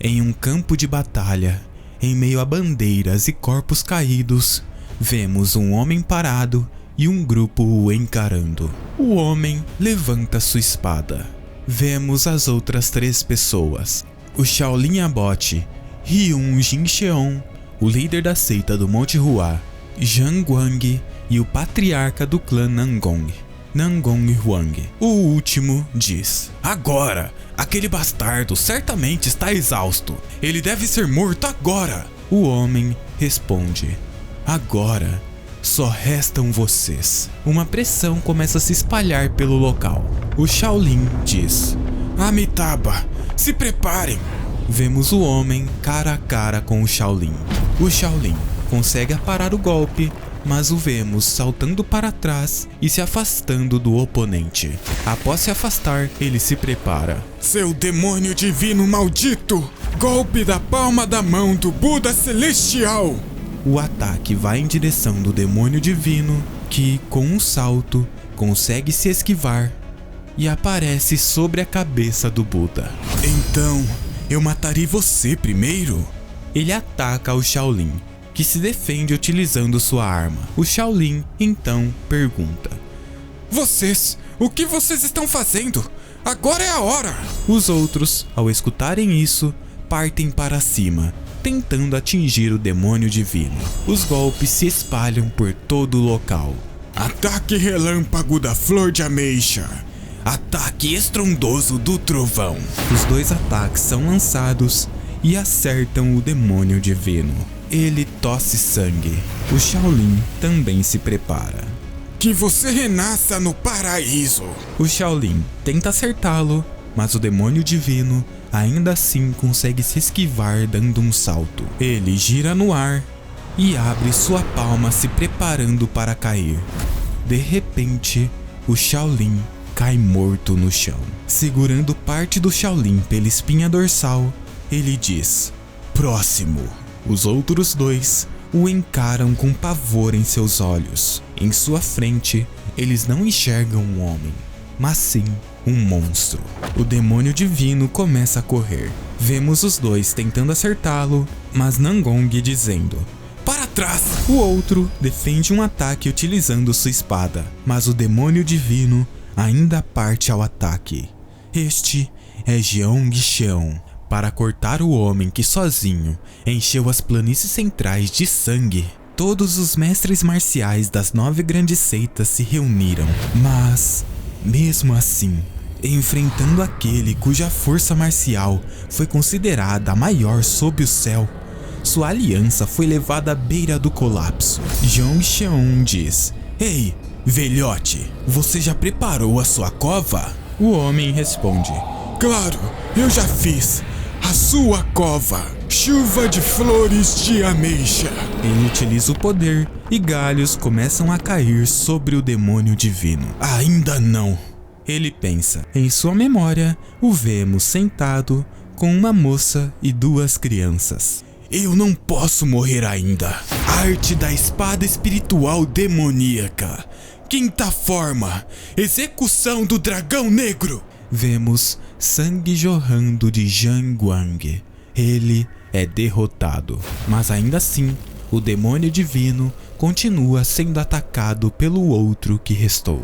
Em um campo de batalha, em meio a bandeiras e corpos caídos, vemos um homem parado e um grupo o encarando. O homem levanta sua espada. Vemos as outras 3 pessoas. O Shaolin Abbot, Ryun Jincheon, o líder da seita do Monte Hua, Zhang Guang e o patriarca do clã Nangong, Nangong Huang. O último diz: "Agora! Aquele bastardo certamente está exausto. Ele deve ser morto agora." O homem responde: "Agora só restam vocês." Uma pressão começa a se espalhar pelo local. O Shaolin diz: "Amitabha, se preparem." Vemos o homem cara a cara com o Shaolin. O Shaolin consegue parar o golpe, mas o vemos saltando para trás e se afastando do oponente. Após se afastar, ele se prepara. "Seu demônio divino maldito! Golpe da palma da mão do Buda Celestial!" O ataque vai em direção do demônio divino, que, com um salto, consegue se esquivar e aparece sobre a cabeça do Buda. "Então, eu matarei você primeiro." Ele ataca o Shaolin, que se defende utilizando sua arma. O Shaolin então pergunta: o que vocês estão fazendo? Agora é a hora!" Os outros, ao escutarem isso, partem para cima, tentando atingir o demônio divino. Os golpes se espalham por todo o local. Ataque relâmpago da flor de ameixa. Ataque estrondoso do trovão. Os 2 ataques são lançados e acertam o demônio divino. Ele tosse sangue. O Shaolin também se prepara. "Que você renasça no paraíso." O Shaolin tenta acertá-lo, mas o demônio divino ainda assim consegue se esquivar dando um salto. Ele gira no ar e abre sua palma se preparando para cair. De repente, o Shaolin cai morto no chão. Segurando parte do Shaolin pela espinha dorsal, ele diz: "Próximo." Os outros 2 o encaram com pavor em seus olhos. Em sua frente, eles não enxergam um homem, mas sim um monstro. O demônio divino começa a correr. Vemos os 2 tentando acertá-lo, mas Nangong dizendo: "Para trás!" O outro defende um ataque utilizando sua espada, mas o demônio divino ainda parte ao ataque. Este é Jeongcheon, para cortar o homem que sozinho encheu as planícies centrais de sangue. Todos os mestres marciais das 9 grandes seitas se reuniram, mas, mesmo assim, enfrentando aquele cuja força marcial foi considerada a maior sob o céu, sua aliança foi levada à beira do colapso. Jeongcheon diz: "Ei, velhote, você já preparou a sua cova?" O homem responde: "Claro, eu já fiz. A sua cova, chuva de flores de ameixa." Ele utiliza o poder e galhos começam a cair sobre o demônio divino. "Ainda não." Ele pensa. Em sua memória, o vemos sentado com uma moça e 2 crianças. "Eu não posso morrer ainda." Arte da espada espiritual demoníaca. Quinta forma, execução do dragão negro. Vemos sangue jorrando de Zhang Guang. Ele é derrotado, mas ainda assim, o demônio divino continua sendo atacado pelo outro que restou.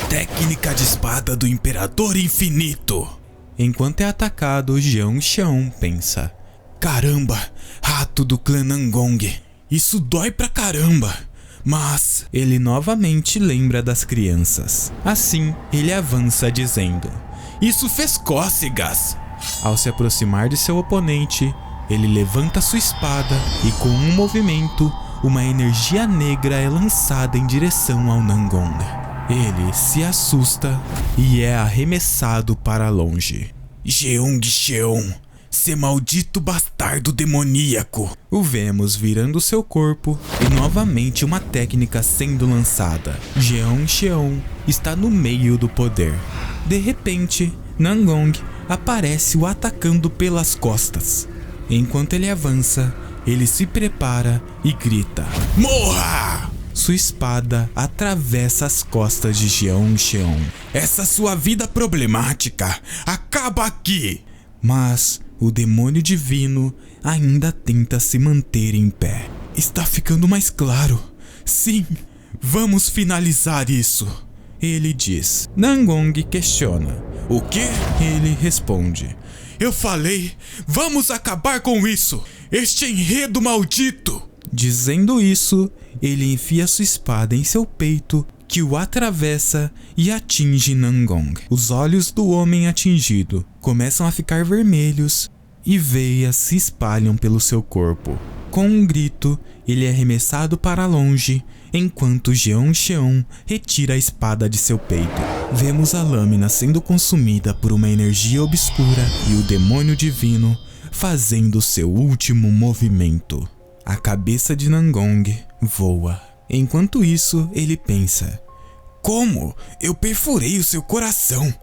Técnica de espada do Imperador Infinito. Enquanto é atacado, Jeongcheon pensa: "Caramba, rato do clã Nangong. Isso dói pra caramba." Mas ele novamente lembra das crianças. Assim, ele avança dizendo: "Isso fez cócegas." Ao se aproximar de seu oponente, ele levanta sua espada e com um movimento, uma energia negra é lançada em direção ao Nangong. Ele se assusta e é arremessado para longe. "Jeongcheon, seu maldito bastardo demoníaco." O vemos virando seu corpo e novamente uma técnica sendo lançada. Jeongcheon está no meio do poder. De repente, Nangong aparece o atacando pelas costas. Enquanto ele avança, ele se prepara e grita: "Morra!" Sua espada atravessa as costas de Jeongcheon. "Essa sua vida problemática acaba aqui." Mas O demônio divino ainda tenta se manter em pé. Está ficando mais claro. Sim, vamos finalizar isso, ele diz. Nangong questiona. O quê? Ele responde. Eu falei, vamos acabar com isso! Este enredo maldito! Dizendo isso, ele enfia sua espada em seu peito, que o atravessa e atinge Nangong. Os olhos do homem atingido começam a ficar vermelhos e veias se espalham pelo seu corpo. Com um grito, ele é arremessado para longe, enquanto Jeoncheon retira a espada de seu peito. Vemos a lâmina sendo consumida por uma energia obscura e o demônio divino fazendo seu último movimento. A cabeça de Nangong voa. Enquanto isso, ele pensa: como? Eu perfurei o seu coração.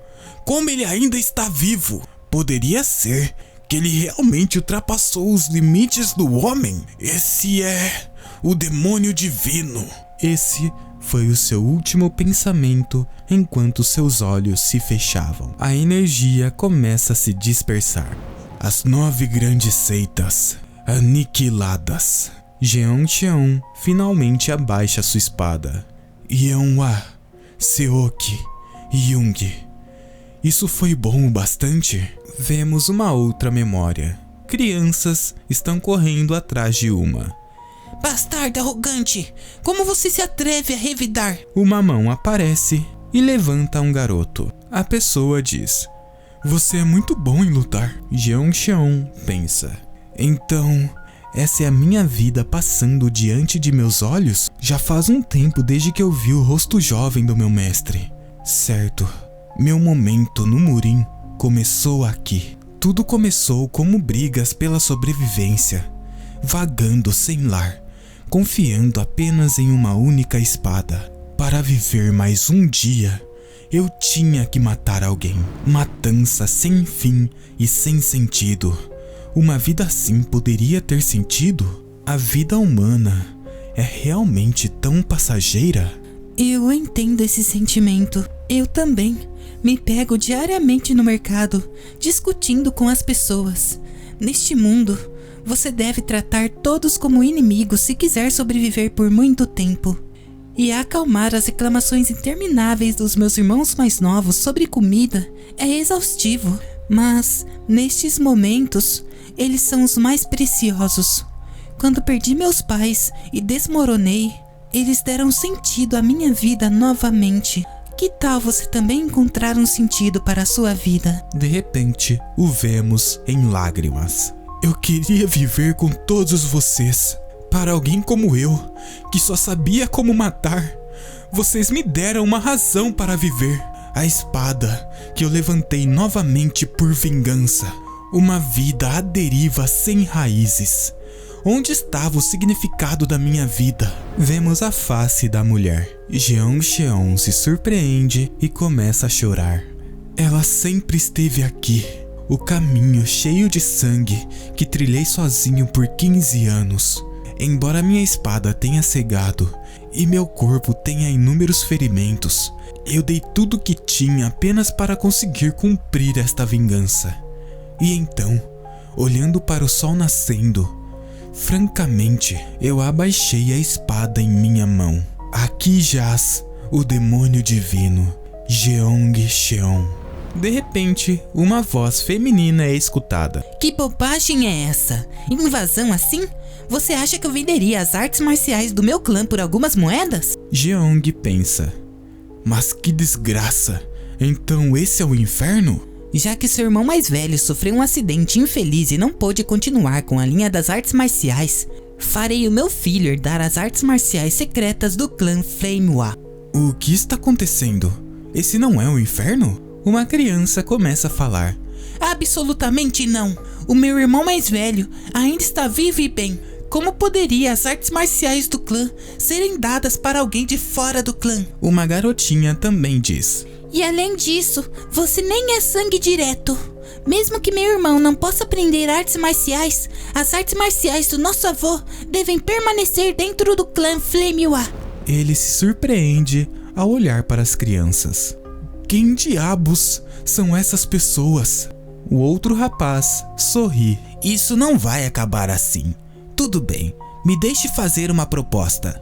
Como ele ainda está vivo? Poderia ser que ele realmente ultrapassou os limites do homem? Esse é o demônio divino. Esse foi o seu último pensamento enquanto seus olhos se fechavam. A energia começa a se dispersar. As 9 grandes seitas aniquiladas. Jeoncheon finalmente abaixa sua espada. Yeonhwa, Seok, Jung. Isso foi bom o bastante? Vemos uma outra memória. Crianças estão correndo atrás de uma. Bastardo arrogante! Como você se atreve a revidar? Uma mão aparece e levanta um garoto. A pessoa diz: você é muito bom em lutar. Jeoncheon pensa: então, essa é a minha vida passando diante de meus olhos? Já faz um tempo desde que eu vi o rosto jovem do meu mestre. Certo, meu momento no Murim começou aqui. Tudo começou como brigas pela sobrevivência, vagando sem lar, confiando apenas em uma única espada. Para viver mais um dia, eu tinha que matar alguém. Matança sem fim e sem sentido. Uma vida assim poderia ter sentido? A vida humana é realmente tão passageira? Eu entendo esse sentimento. Eu também me pego diariamente no mercado, discutindo com as pessoas. Neste mundo, você deve tratar todos como inimigos se quiser sobreviver por muito tempo. E acalmar as reclamações intermináveis dos meus irmãos mais novos sobre comida é exaustivo. Mas, nestes momentos, eles são os mais preciosos. Quando perdi meus pais e desmoronei, eles deram sentido à minha vida novamente. Que tal você também encontrar um sentido para a sua vida? De repente, o vemos em lágrimas. Eu queria viver com todos vocês. Para alguém como eu, que só sabia como matar, vocês me deram uma razão para viver. A espada que eu levantei novamente por vingança. Uma vida à deriva sem raízes. Onde estava o significado da minha vida? Vemos a face da mulher. Jeoncheon se surpreende e começa a chorar. Ela sempre esteve aqui. O caminho cheio de sangue que trilhei sozinho por 15 anos. Embora minha espada tenha cegado e meu corpo tenha inúmeros ferimentos, eu dei tudo o que tinha apenas para conseguir cumprir esta vingança. E então, olhando para o sol nascendo, francamente, eu abaixei a espada em minha mão. Aqui jaz o demônio divino, Jeoncheon. De repente, uma voz feminina é escutada. Que bobagem é essa? Invasão assim? Você acha que eu venderia as artes marciais do meu clã por algumas moedas? Jeong pensa. Mas que desgraça! Então esse é o inferno? Já que seu irmão mais velho sofreu um acidente infeliz e não pôde continuar com a linha das artes marciais, farei o meu filho herdar as artes marciais secretas do clã Flamehwa. O que está acontecendo? Esse não é o inferno? Uma criança começa a falar. Absolutamente não. O meu irmão mais velho ainda está vivo e bem. Como poderia as artes marciais do clã serem dadas para alguém de fora do clã? Uma garotinha também diz. E além disso, você nem é sangue direto. Mesmo que meu irmão não possa aprender artes marciais, as artes marciais do nosso avô devem permanecer dentro do clã Flamehwa. Ele se surpreende ao olhar para as crianças. Quem diabos são essas pessoas? O outro rapaz sorri. Isso não vai acabar assim. Tudo bem, me deixe fazer uma proposta.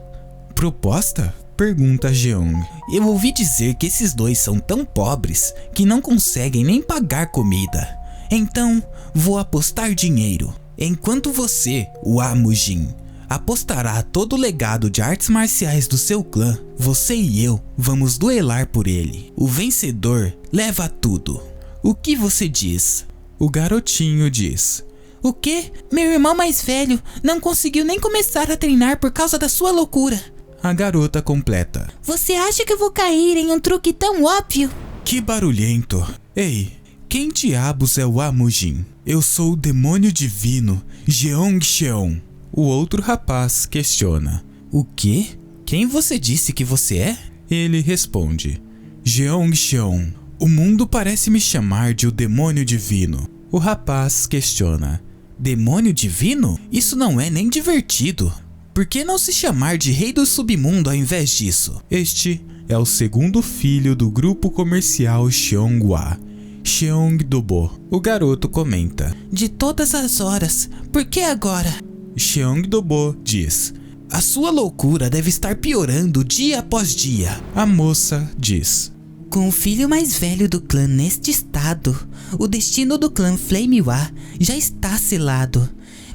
Proposta? Pergunta Jeong. Eu ouvi dizer que esses dois são tão pobres que não conseguem nem pagar comida. Então, vou apostar dinheiro. Enquanto você, o Amujin, apostará todo o legado de artes marciais do seu clã, você e eu vamos duelar por ele. O vencedor leva tudo. O que você diz? O garotinho diz. O quê? Meu irmão mais velho não conseguiu nem começar a treinar por causa da sua loucura. A garota completa. Você acha que eu vou cair em um truque tão óbvio? Que barulhento. Ei, quem diabos é o Amujin? Eu sou o demônio divino, Jeongcheon. O outro rapaz questiona. O quê? Quem você disse que você é? Ele responde. Jeongcheon. O mundo parece me chamar de o demônio divino. O rapaz questiona. Demônio divino? Isso não é nem divertido. Por que não se chamar de rei do submundo ao invés disso? Este é o segundo filho do grupo comercial Cheonghwa, Cheongdobo. O garoto comenta. De todas as horas, por que agora? Cheongdobo diz. A sua loucura deve estar piorando dia após dia. A moça diz. Com o filho mais velho do clã neste estado, o destino do clã Flamewar já está selado.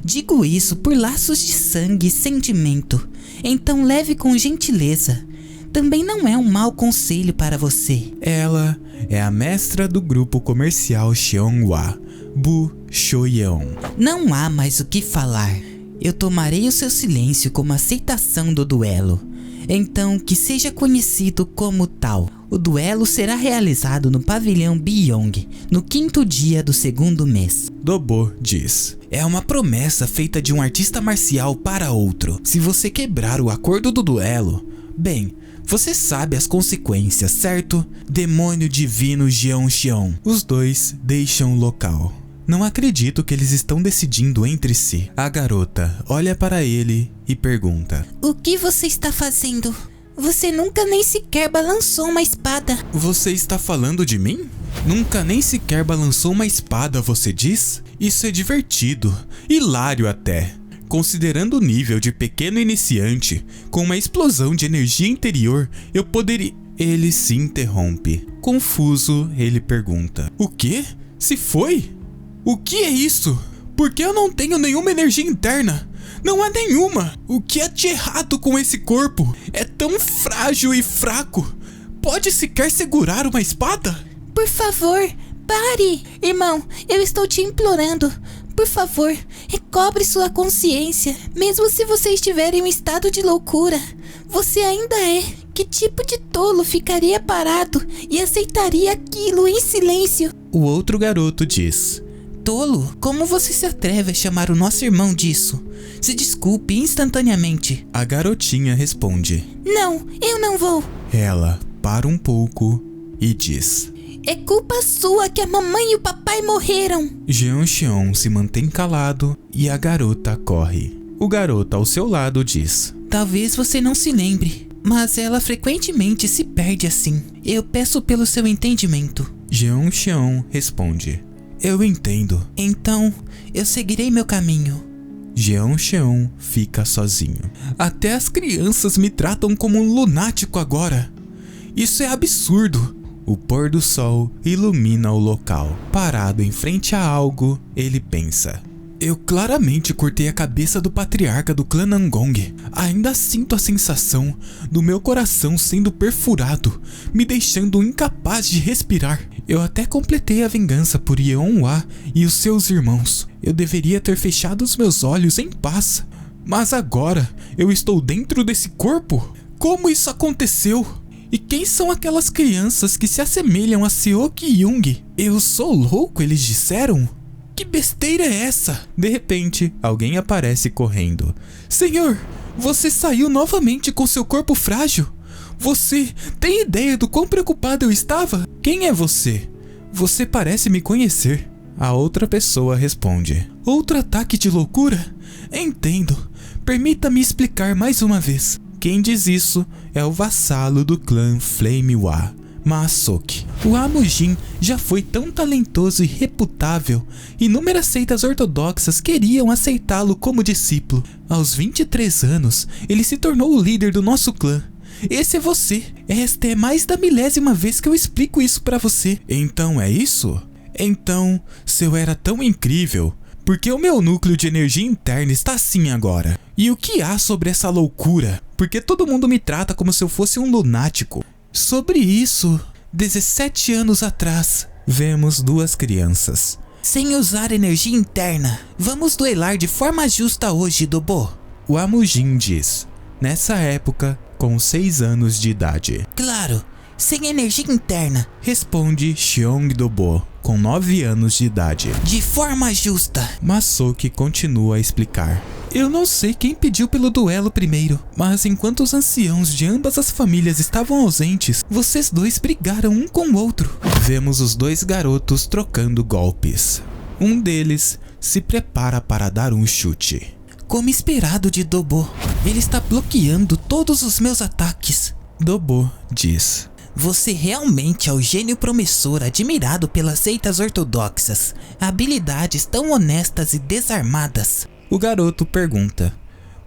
Digo isso por laços de sangue e sentimento, então leve com gentileza. Também não é um mau conselho para você. Ela é a mestra do grupo comercial Cheonghwa, Bu Shoyeon. Não há mais o que falar. Eu tomarei o seu silêncio como aceitação do duelo. Então, que seja conhecido como tal. O duelo será realizado no pavilhão Byong, no 5º dia do 2º mês. Dobo diz. É uma promessa feita de um artista marcial para outro. Se você quebrar o acordo do duelo, bem, você sabe as consequências, certo? Demônio divino Jeongcheon. Os dois deixam o local. Não acredito que eles estão decidindo entre si. A garota olha para ele e pergunta. O que você está fazendo? Você nunca nem sequer balançou uma espada. Você está falando de mim? Nunca nem sequer balançou uma espada, você diz? Isso é divertido, hilário até. Considerando o nível de pequeno iniciante, com uma explosão de energia interior, eu poderia... Ele se interrompe. Confuso, ele pergunta. O quê? Se foi? O que é isso? Por que eu não tenho nenhuma energia interna? Não há nenhuma! O que é de errado com esse corpo? É tão frágil e fraco. Pode sequer segurar uma espada? Por favor, pare! Irmão, eu estou te implorando. Por favor, recobre sua consciência. Mesmo se você estiver em um estado de loucura, você ainda é. Que tipo de tolo ficaria parado e aceitaria aquilo em silêncio? O outro garoto diz. Tolo? Como você se atreve a chamar o nosso irmão disso? Se desculpe instantaneamente. A garotinha responde. Não, eu não vou. Ela para um pouco e diz. É culpa sua que a mamãe e o papai morreram. Jeongcheon se mantém calado e a garota corre. O garoto ao seu lado diz. Talvez você não se lembre, mas ela frequentemente se perde assim. Eu peço pelo seu entendimento. Jeongcheon responde. Eu entendo. Então, eu seguirei meu caminho. Jeongcheon fica sozinho. Até as crianças me tratam como um lunático agora. Isso é absurdo. O pôr do sol ilumina o local. Parado em frente a algo, ele pensa. Eu claramente cortei a cabeça do patriarca do clã Nangong. Ainda sinto a sensação do meu coração sendo perfurado, me deixando incapaz de respirar. Eu até completei a vingança por Yeonhwa e os seus irmãos. Eu deveria ter fechado os meus olhos em paz. Mas agora eu estou dentro desse corpo? Como isso aconteceu? E quem são aquelas crianças que se assemelham a Seok Jung? Eu sou louco, eles disseram? Que besteira é essa? De repente, alguém aparece correndo. Senhor, você saiu novamente com seu corpo frágil? Você tem ideia do quão preocupado eu estava? Quem é você? Você parece me conhecer. A outra pessoa responde. Outro ataque de loucura? Entendo. Permita-me explicar mais uma vez. Quem diz isso é o vassalo do clã Flamewar, Masoki. O Amujin já foi tão talentoso e reputável, inúmeras seitas ortodoxas queriam aceitá-lo como discípulo. Aos 23 anos, ele se tornou o líder do nosso clã. Esse é você. Esta é mais da 1000ª vez que eu explico isso pra você. Então é isso? Então, se eu era tão incrível, por que o meu núcleo de energia interna está assim agora? E o que há sobre essa loucura? Por que todo mundo me trata como se eu fosse um lunático? Sobre isso, 17 anos atrás, vemos duas crianças. Sem usar energia interna, vamos duelar de forma justa hoje, Dobo. O Amujin diz, nessa época, com 6 anos de idade. Claro, sem energia interna. Responde Xiong Dobo, com 9 anos de idade. De forma justa. Masoki continua a explicar. Eu não sei quem pediu pelo duelo primeiro, mas enquanto os anciãos de ambas as famílias estavam ausentes, vocês dois brigaram um com o outro. Vemos os dois garotos trocando golpes. Um deles se prepara para dar um chute. Como esperado de Dobo, ele está bloqueando todos os meus ataques. Dobo diz. Você realmente é o gênio promissor admirado pelas seitas ortodoxas. Habilidades tão honestas e desarmadas. O garoto pergunta.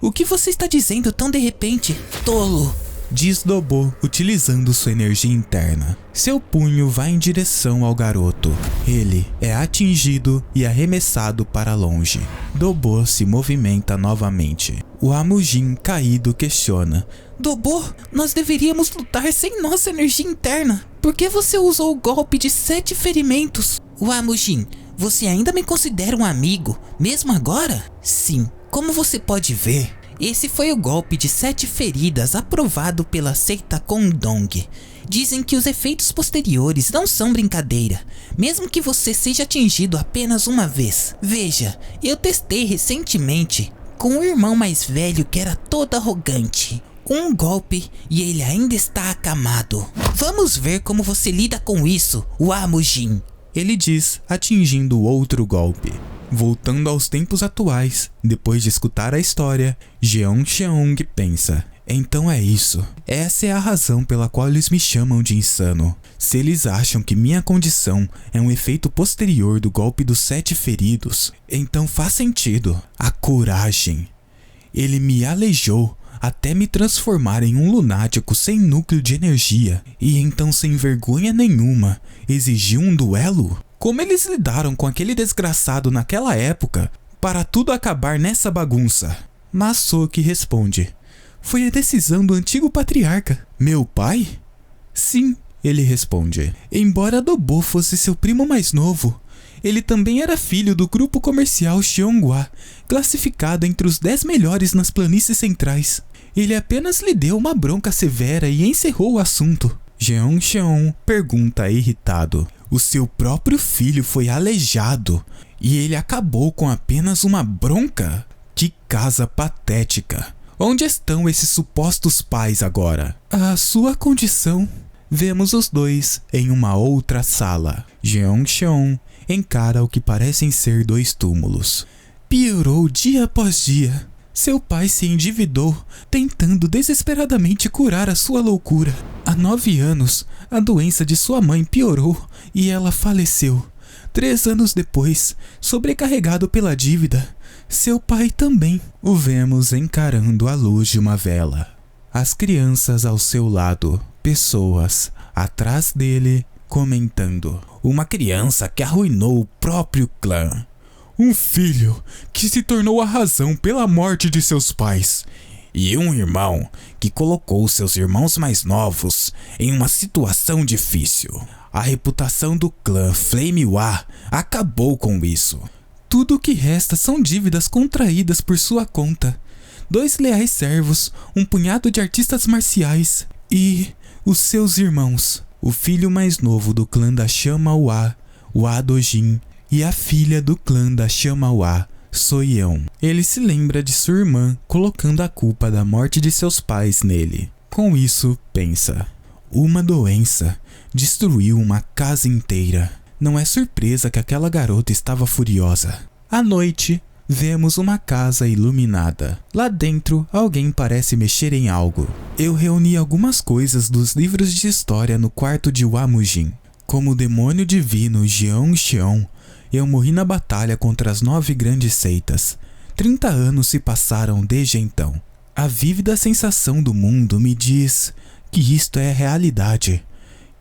O que você está dizendo tão de repente, tolo? Diz Dobo, utilizando sua energia interna. Seu punho vai em direção ao garoto. Ele é atingido e arremessado para longe. Dobo se movimenta novamente. O Amujin caído questiona. Dobo, nós deveríamos lutar sem nossa energia interna. Por que você usou o golpe de 7 ferimentos? O Amujin, você ainda me considera um amigo, mesmo agora? Sim, como você pode ver, esse foi o golpe de 7 feridas aprovado pela seita Kondong. Dizem que os efeitos posteriores não são brincadeira, mesmo que você seja atingido apenas uma vez. Veja, eu testei recentemente com um irmão mais velho que era todo arrogante. Um golpe e ele ainda está acamado. Vamos ver como você lida com isso, o Amujin. Ele diz, atingindo outro golpe. Voltando aos tempos atuais, depois de escutar a história, Jeong Cheong pensa. Então é isso. Essa é a razão pela qual eles me chamam de insano. Se eles acham que minha condição é um efeito posterior do golpe dos 7 feridos, então faz sentido. A coragem. Ele me aleijou até me transformar em um lunático sem núcleo de energia, e então sem vergonha nenhuma, exigiu um duelo? Como eles lidaram com aquele desgraçado naquela época, para tudo acabar nessa bagunça? Masoki responde, foi a decisão do antigo patriarca. Meu pai? Sim, ele responde. Embora Dobo fosse seu primo mais novo, ele também era filho do grupo comercial Xiongwa, classificado entre os 10 melhores nas planícies centrais. Ele apenas lhe deu uma bronca severa e encerrou o assunto. Jeong Cheon pergunta irritado. O seu próprio filho foi aleijado e ele acabou com apenas uma bronca? Que casa patética. Onde estão esses supostos pais agora? A sua condição. Vemos os dois em uma outra sala. Jeong Cheon encara o que parecem ser 2 túmulos. Piorou dia após dia. Seu pai se endividou, tentando desesperadamente curar a sua loucura. Há 9 anos, a doença de sua mãe piorou e ela faleceu. 3 anos depois, sobrecarregado pela dívida, seu pai também. O vemos encarando a luz de uma vela. As crianças ao seu lado, pessoas atrás dele, comentando. Uma criança que arruinou o próprio clã. Um filho que se tornou a razão pela morte de seus pais. E um irmão que colocou seus irmãos mais novos em uma situação difícil. A reputação do clã Flamewar acabou com isso. Tudo o que resta são dívidas contraídas por sua conta. 2 leais servos, um punhado de artistas marciais e os seus irmãos. O filho mais novo do clã da Chama Wa, o Adojin, e a filha do clã da Chama Wa, Soyeon. Ele se lembra de sua irmã colocando a culpa da morte de seus pais nele. Com isso, pensa. Uma doença destruiu uma casa inteira. Não é surpresa que aquela garota estava furiosa. À noite, Vemos uma casa iluminada. Lá dentro, alguém parece mexer em algo. Eu reuni algumas coisas dos livros de história no quarto de Wamujin. Como o demônio divino Jeong-Cheon, eu morri na batalha contra as 9 grandes seitas. 30 anos se passaram desde então. A vívida sensação do mundo me diz que isto é realidade.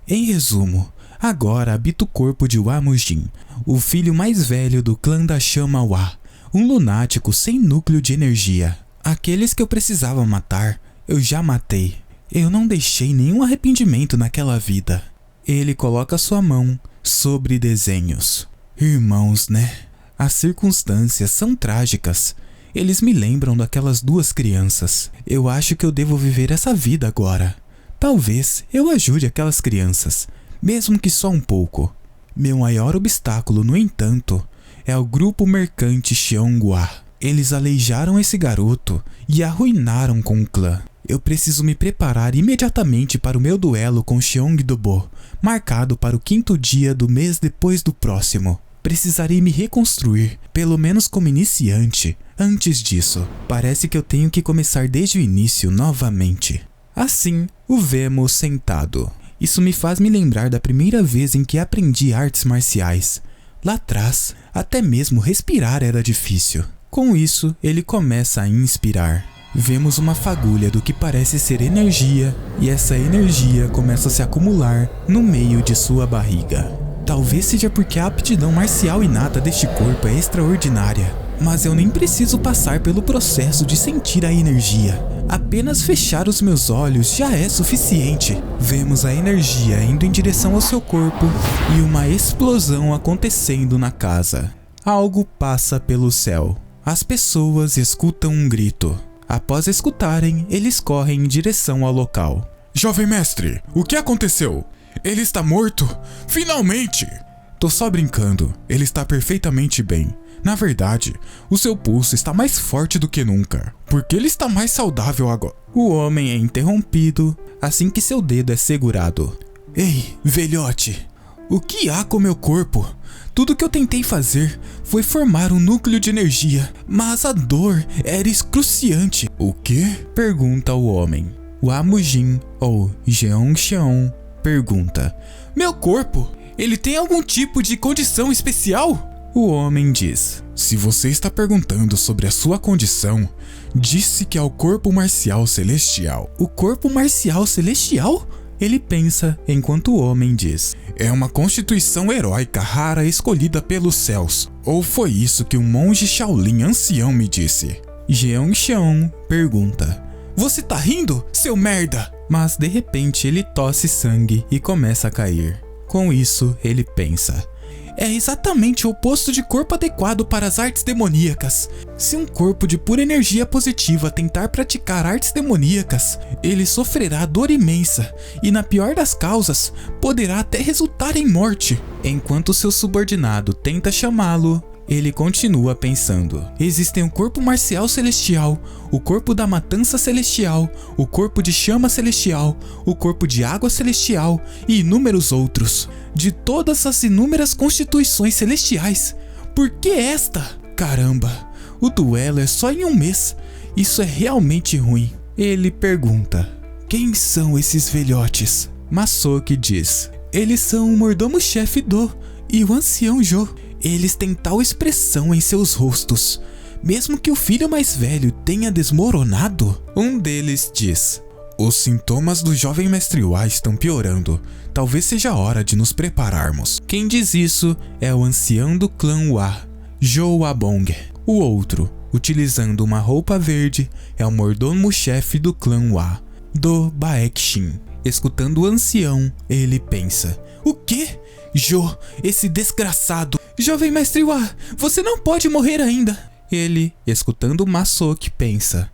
Em resumo, agora habito o corpo de Wamujin, o filho mais velho do clã da Chama Wa, um lunático sem núcleo de energia. Aqueles que eu precisava matar, eu já matei. Eu não deixei nenhum arrependimento naquela vida. Ele coloca sua mão sobre desenhos. Irmãos, né? As circunstâncias são trágicas. Eles me lembram daquelas 2 crianças. Eu acho que eu devo viver essa vida agora. Talvez eu ajude aquelas crianças, mesmo que só um pouco. Meu maior obstáculo, no entanto, é o grupo mercante Cheonghua. Eles aleijaram esse garoto e arruinaram com o clã. Eu preciso me preparar imediatamente para o meu duelo com Cheongdobo, marcado para o 5º dia do mês depois do próximo. Precisarei me reconstruir, pelo menos como iniciante. Antes disso, parece que eu tenho que começar desde o início novamente. Assim, o vemos sentado. Isso me faz me lembrar da primeira vez em que aprendi artes marciais. Lá atrás, até mesmo respirar era difícil. Com isso, ele começa a inspirar. Vemos uma fagulha do que parece ser energia, e essa energia começa a se acumular no meio de sua barriga. Talvez seja porque a aptidão marcial inata deste corpo é extraordinária, mas eu nem preciso passar pelo processo de sentir a energia. Apenas fechar os meus olhos já é suficiente. Vemos a energia indo em direção ao seu corpo e uma explosão acontecendo na casa. Algo passa pelo céu. As pessoas escutam um grito. Após escutarem, eles correm em direção ao local. Jovem mestre, o que aconteceu? Ele está morto? Finalmente! Tô só brincando, ele está perfeitamente bem. Na verdade, o seu pulso está mais forte do que nunca, porque ele está mais saudável agora. O homem é interrompido assim que seu dedo é segurado. Ei, velhote, o que há com meu corpo? Tudo que eu tentei fazer foi formar um núcleo de energia, mas a dor era excruciante. O quê? Pergunta o homem. Wamujin, ou Jeong-Cheon, pergunta. Meu corpo, ele tem algum tipo de condição especial? O homem diz. Se você está perguntando sobre a sua condição, disse que é o corpo marcial celestial. O corpo marcial celestial? Ele pensa enquanto o homem diz. É uma constituição heróica rara escolhida pelos céus. Ou foi isso que um monge Shaolin ancião me disse? Jeong-Cheon pergunta. Você tá rindo, seu merda? Mas de repente ele tosse sangue e começa a cair. Com isso, ele pensa. É exatamente o oposto de corpo adequado para as artes demoníacas. Se um corpo de pura energia positiva tentar praticar artes demoníacas, ele sofrerá dor imensa e, na pior das causas, poderá até resultar em morte. Enquanto seu subordinado tenta chamá-lo, ele continua pensando. Existem o corpo marcial celestial, o corpo da matança celestial, o corpo de chama celestial, o corpo de água celestial e inúmeros outros. De todas as inúmeras constituições celestiais, por que esta? Caramba, o duelo é só em um mês. Isso é realmente ruim. Ele pergunta. Quem são esses velhotes? Masoki diz. Eles são o mordomo-chefe Do e o ancião Jo. Eles têm tal expressão em seus rostos. Mesmo que o filho mais velho tenha desmoronado, um deles diz. Os sintomas do jovem mestre Wa estão piorando. Talvez seja a hora de nos prepararmos. Quem diz isso é o ancião do clã Wa, Jo Wabong. O outro, utilizando uma roupa verde, é o mordomo-chefe do clã Wa, Do Baeksin. Escutando o ancião, ele pensa. O quê? Jo, esse desgraçado. Jovem mestre Wa, você não pode morrer ainda. Ele, escutando Masoki, pensa.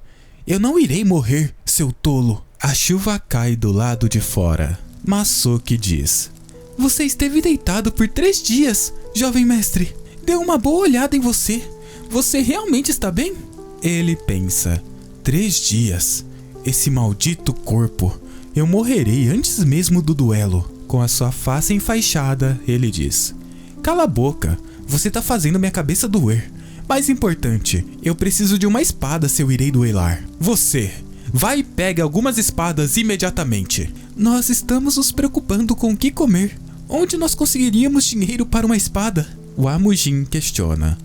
Eu não irei morrer, seu tolo. A chuva cai do lado de fora. Masoki diz. Você esteve deitado por 3 dias, jovem mestre. Dê uma boa olhada em você. Você realmente está bem? Ele pensa. 3 dias. Esse maldito corpo. Eu morrerei antes mesmo do duelo. Com a sua face enfaixada, ele diz. Cala a boca, você tá fazendo minha cabeça doer. Mais importante, eu preciso de uma espada se eu irei duelar. Você, vai e pegue algumas espadas imediatamente. Nós estamos nos preocupando com o que comer. Onde nós conseguiríamos dinheiro para uma espada? O Amujin questiona.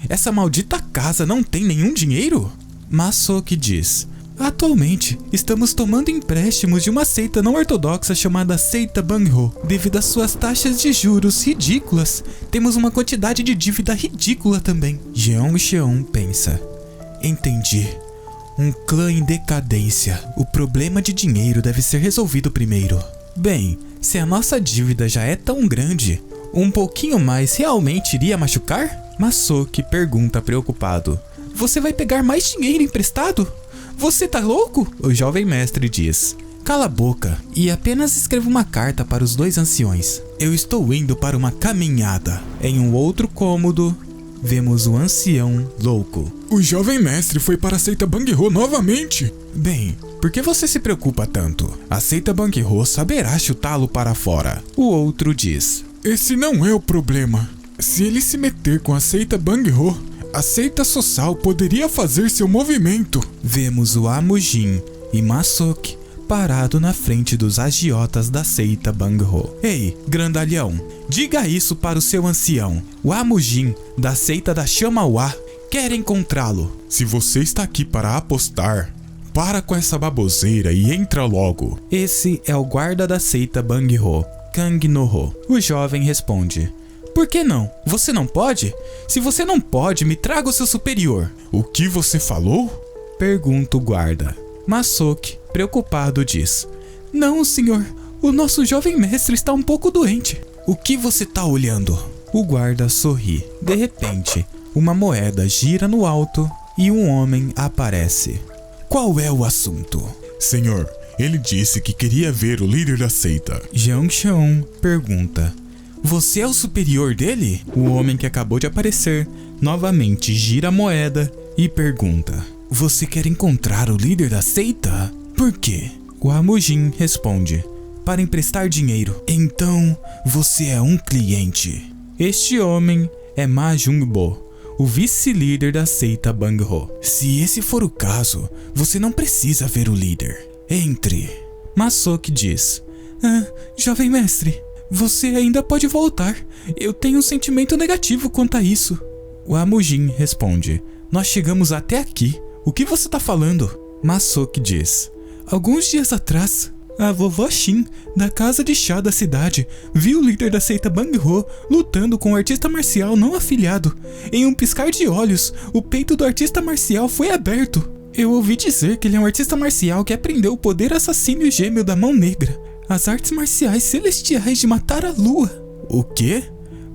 Essa maldita casa não tem nenhum dinheiro? Masoki diz. Atualmente, estamos tomando empréstimos de uma seita não ortodoxa chamada Seita Bangho. Devido às suas taxas de juros ridículas, temos uma quantidade de dívida ridícula também. Jeong Seon pensa. Entendi. Um clã em decadência. O problema de dinheiro deve ser resolvido primeiro. Bem, se a nossa dívida já é tão grande, um pouquinho mais realmente iria machucar? Masoki pergunta preocupado. Você vai pegar mais dinheiro emprestado? Você tá louco? O jovem mestre diz. Cala a boca e apenas escreva uma carta para os dois anciões. Eu estou indo para uma caminhada. Em um outro cômodo, vemos o ancião louco. O jovem mestre foi para a seita Bangho novamente. Bem, por que você se preocupa tanto? A seita Bangho saberá chutá-lo para fora. O outro diz. Esse não é o problema. Se ele se meter com a seita Bangho, a seita Sosal poderia fazer seu movimento. Vemos o Amujin e Masoki parado na frente dos agiotas da seita Bangho. Ei, grandalhão, diga isso para o seu ancião. O Amujin da seita da Chama-Wa quer encontrá-lo. Se você está aqui para apostar, para com essa baboseira e entra logo. Esse é o guarda da seita Bangho, Kang No-ho. O jovem responde. Por que não? Você não pode? Se você não pode, me traga o seu superior. O que você falou? Pergunta o guarda. Masoki, preocupado, diz. Não, senhor. O nosso jovem mestre está um pouco doente. O que você tá olhando? O guarda sorri. De repente, uma moeda gira no alto e um homem aparece. Qual é o assunto? Senhor, ele disse que queria ver o líder da seita. Jeong Seon pergunta. Você é o superior dele? O homem que acabou de aparecer novamente gira a moeda e pergunta. Você quer encontrar o líder da seita? Por quê? O Amujin responde. Para emprestar dinheiro. Então, você é um cliente. Este homem é Ma Jung-bo, o vice-líder da seita Bangho. Se esse for o caso, você não precisa ver o líder. Entre. Masoki diz. Jovem mestre. Você ainda pode voltar. Eu tenho um sentimento negativo quanto a isso. O Amujin responde. Nós chegamos até aqui. O que você tá falando? Masoki diz. Alguns dias atrás, a vovó Shin, da casa de chá da cidade, viu o líder da seita Bangho lutando com um artista marcial não afiliado. Em um piscar de olhos, o peito do artista marcial foi aberto. Eu ouvi dizer que ele é um artista marcial que aprendeu o poder assassino gêmeo da mão negra. As artes marciais celestiais de matar a lua. O quê?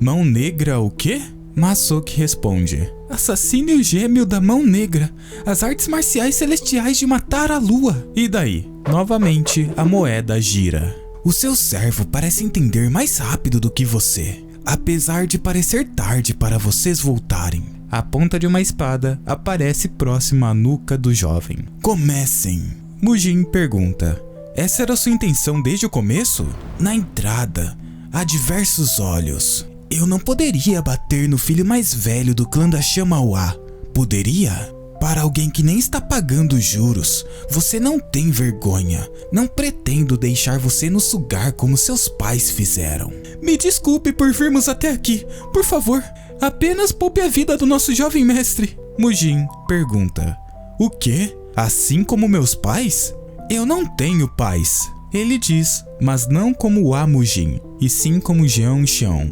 Mão negra o quê? Masoki responde. Assassínio gêmeo da mão negra. As artes marciais celestiais de matar a lua. E daí? Novamente a moeda gira. O seu servo parece entender mais rápido do que você. Apesar de parecer tarde para vocês voltarem. A ponta de uma espada aparece próxima à nuca do jovem. Comecem. Mujin pergunta. Essa era sua intenção desde o começo? Na entrada, há diversos olhos. Eu não poderia bater no filho mais velho do clã da Chama-Wa. Poderia? Para alguém que nem está pagando juros, você não tem vergonha. Não pretendo deixar você nos sugar como seus pais fizeram. Me desculpe por virmos até aqui. Por favor, apenas poupe a vida do nosso jovem mestre. Mujin pergunta. O quê? Assim como meus pais? Eu não tenho pais, ele diz, mas não como o Amujin, e sim como Jeong Seon.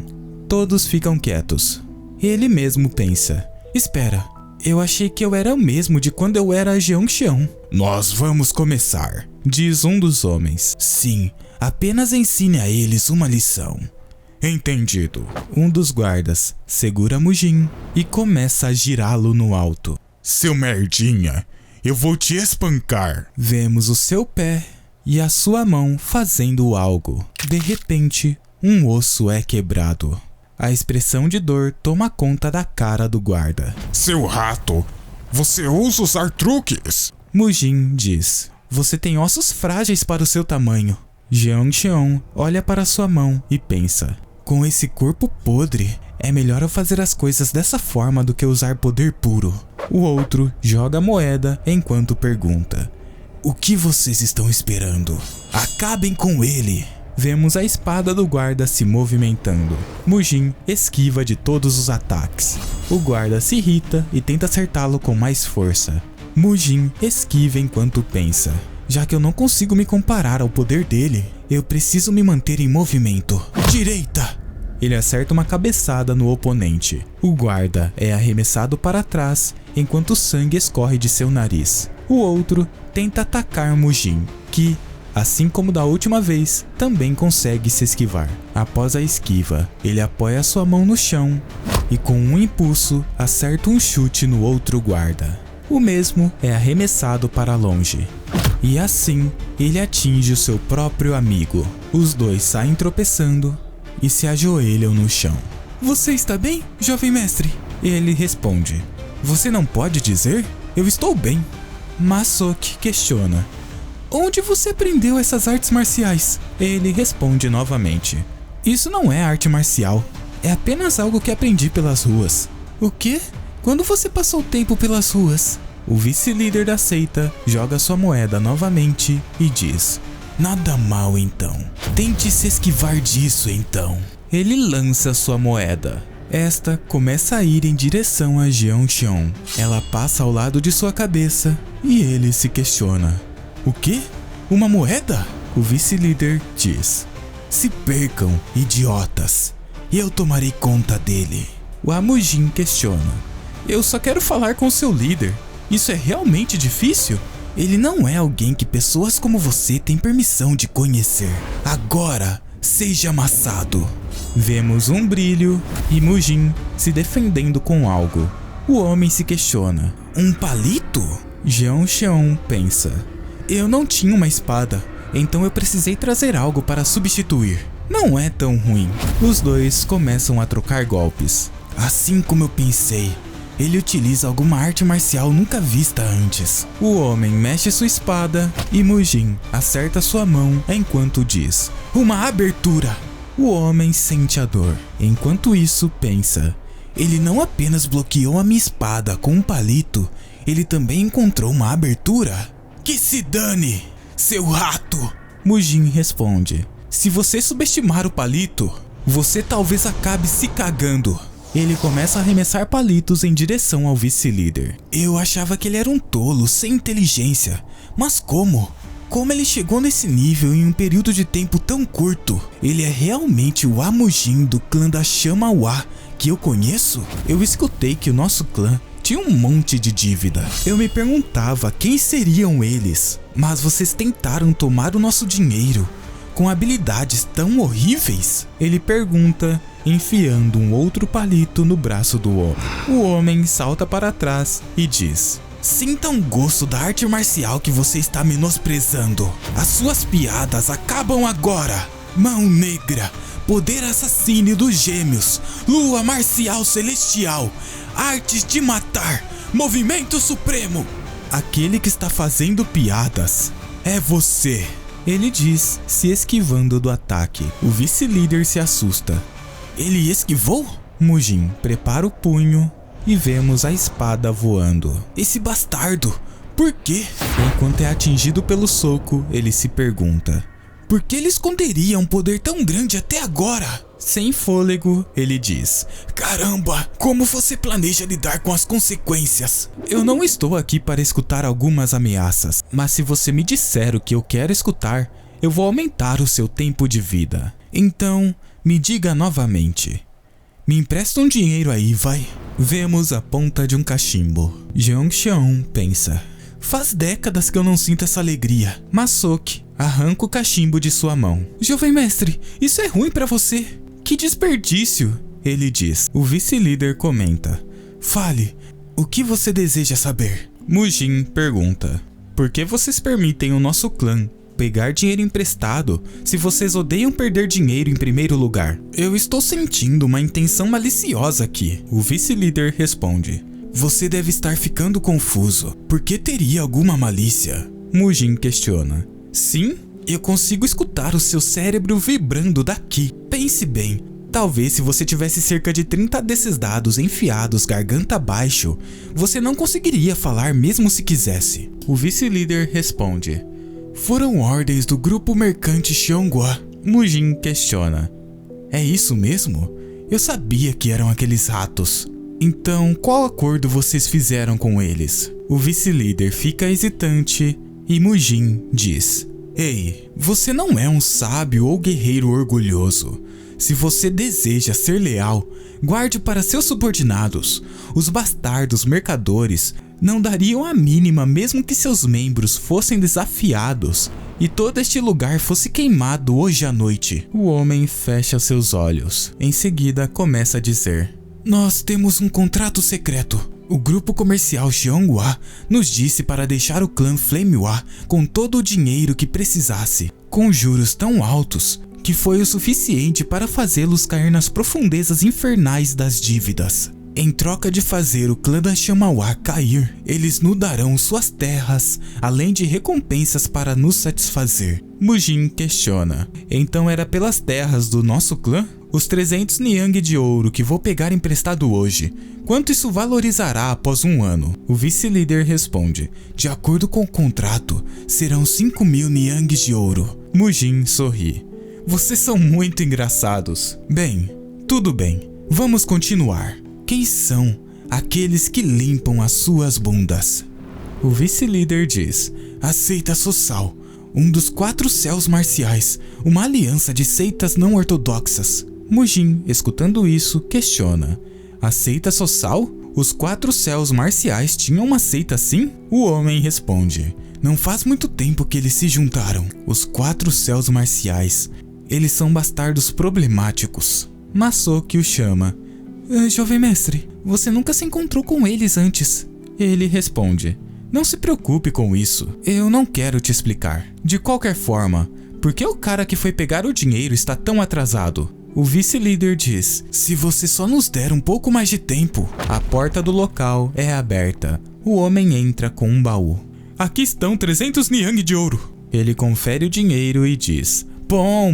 Todos ficam quietos. Ele mesmo pensa, espera, eu achei que eu era o mesmo de quando eu era Jeong Seon. Nós vamos começar, diz um dos homens. Sim, apenas ensine a eles uma lição. Entendido. Um dos guardas segura Mujin e começa a girá-lo no alto. Seu merdinha! Eu vou te espancar. Vemos o seu pé e a sua mão fazendo algo. De repente, um osso é quebrado. A expressão de dor toma conta da cara do guarda. Seu rato, você ousa usar truques? Mujin diz. Você tem ossos frágeis para o seu tamanho. Jeong Seon olha para sua mão e pensa. Com esse corpo podre, É melhor eu fazer as coisas dessa forma do que usar poder puro. O outro joga a moeda enquanto pergunta: o que vocês estão esperando? Acabem com ele! Vemos a espada do guarda se movimentando. Mujin esquiva de todos os ataques. O guarda se irrita e tenta acertá-lo com mais força. Mujin esquiva enquanto pensa: já que eu não consigo me comparar ao poder dele, eu preciso me manter em movimento. Direita! Ele acerta uma cabeçada no oponente. O guarda é arremessado para trás enquanto o sangue escorre de seu nariz. O outro tenta atacar Mujin, que, assim como da última vez, também consegue se esquivar. Após a esquiva, ele apoia sua mão no chão e com um impulso acerta um chute no outro guarda. O mesmo é arremessado para longe. E assim, ele atinge o seu próprio amigo. Os dois saem tropeçando e se ajoelham no chão. Você está bem, jovem mestre? Ele responde: você não pode dizer? Eu estou bem. Masoki questiona: onde você aprendeu essas artes marciais? Ele responde novamente: isso não é arte marcial, é apenas algo que aprendi pelas ruas. O quê? Quando você passou tempo pelas ruas? O vice-líder da seita joga sua moeda novamente e diz: nada mal então. Tente se esquivar disso então. Ele lança sua moeda. Esta começa a ir em direção a Jeon Xion. Ela passa ao lado de sua cabeça e ele se questiona: o quê? Uma moeda? O vice-líder diz: se percam, idiotas. Eu tomarei conta dele. O Amujin questiona: eu só quero falar com seu líder. Isso é realmente difícil? Ele não é alguém que pessoas como você têm permissão de conhecer. Agora, seja amassado. Vemos um brilho e Mujin se defendendo com algo. O homem se questiona: um palito? Jeon Xion pensa: eu não tinha uma espada, então eu precisei trazer algo para substituir. Não é tão ruim. Os dois começam a trocar golpes. Assim como eu pensei. Ele utiliza alguma arte marcial nunca vista antes. O homem mexe sua espada e Mujin acerta sua mão enquanto diz: uma abertura. O homem sente a dor. Enquanto isso, pensa: ele não apenas bloqueou a minha espada com um palito, ele também encontrou uma abertura. Que se dane, seu rato! Mujin responde: se você subestimar o palito, você talvez acabe se cagando. Ele começa a arremessar palitos em direção ao vice-líder. Eu achava que ele era um tolo, sem inteligência. Mas como? Como ele chegou nesse nível em um período de tempo tão curto? Ele é realmente o Amujin do clã da Chama Wa que eu conheço? Eu escutei que o nosso clã tinha um monte de dívida. Eu me perguntava quem seriam eles. Mas vocês tentaram tomar o nosso dinheiro com habilidades tão horríveis? Ele pergunta, enfiando um outro palito no braço do homem. O homem salta para trás e diz: sinta um gosto da arte marcial que você está menosprezando. As suas piadas acabam agora. Mão negra, poder assassino dos gêmeos, lua marcial celestial, artes de matar, movimento supremo. Aquele que está fazendo piadas é você. Ele diz, se esquivando do ataque. O vice-líder se assusta. Ele esquivou? Mujin prepara o punho e vemos a espada voando. Esse bastardo, por quê? Enquanto é atingido pelo soco, ele se pergunta: por que ele esconderia um poder tão grande até agora? Sem fôlego, ele diz: caramba, como você planeja lidar com as consequências? Eu não estou aqui para escutar algumas ameaças, mas se você me disser o que eu quero escutar, eu vou aumentar o seu tempo de vida. Então, me diga novamente. Me empresta um dinheiro aí, vai. Vemos a ponta de um cachimbo. Jeon Xion pensa: faz décadas que eu não sinto essa alegria. Masoki arranca o cachimbo de sua mão. Jovem mestre, isso é ruim pra você. Que desperdício, ele diz. O vice-líder comenta: fale, o que você deseja saber? Mujin pergunta: por que vocês permitem o nosso clã pegar dinheiro emprestado se vocês odeiam perder dinheiro em primeiro lugar? Eu estou sentindo uma intenção maliciosa aqui. O vice-líder responde: você deve estar ficando confuso. Por que teria alguma malícia? Mujin questiona: sim, eu consigo escutar o seu cérebro vibrando daqui. Pense bem, Talvez se você tivesse cerca de 30 desses dados enfiados garganta abaixo, você não conseguiria falar mesmo se quisesse. O vice-líder responde: foram ordens do grupo mercante Xianghua. Mujin questiona: é isso mesmo? Eu sabia que eram aqueles ratos. Então, qual acordo vocês fizeram com eles? O vice-líder fica hesitante e Mujin diz: ei, você não é um sábio ou guerreiro orgulhoso. Se você deseja ser leal, guarde para seus subordinados. Os bastardos mercadores não dariam a mínima mesmo que seus membros fossem desafiados e todo este lugar fosse queimado hoje à noite. O homem fecha seus olhos. Em seguida começa a dizer: nós temos um contrato secreto. O grupo comercial Xianghua nos disse para deixar o clã Flamehua com todo o dinheiro que precisasse, com juros tão altos que foi o suficiente para fazê-los cair nas profundezas infernais das dívidas. Em troca de fazer o clã da Shamawa cair, eles nos darão suas terras, além de recompensas para nos satisfazer. Mujin questiona: então era pelas terras do nosso clã? Os 300 niang de ouro que vou pegar emprestado hoje, quanto isso valorizará após um ano? O vice-líder responde: de acordo com o contrato, serão 5.000 niangs de ouro. Mujin sorri: vocês são muito engraçados. Bem, tudo bem, vamos continuar. Quem são aqueles que limpam as suas bundas? O vice-líder diz: a seita Sossal, um dos 4 céus marciais, uma aliança de seitas não ortodoxas. Mujin, escutando isso, questiona: a seita Sossal? Os 4 céus marciais tinham uma seita assim? O homem responde: não faz muito tempo que eles se juntaram. Os 4 céus marciais, eles são bastardos problemáticos. Masoki o chama: jovem mestre, você nunca se encontrou com eles antes. Ele responde: não se preocupe com isso, eu não quero te explicar. De qualquer forma, por que o cara que foi pegar o dinheiro está tão atrasado? O vice-líder diz: se você só nos der um pouco mais de tempo. A porta do local é aberta. O homem entra com um baú. Aqui estão 300 niang de ouro. Ele confere o dinheiro e diz: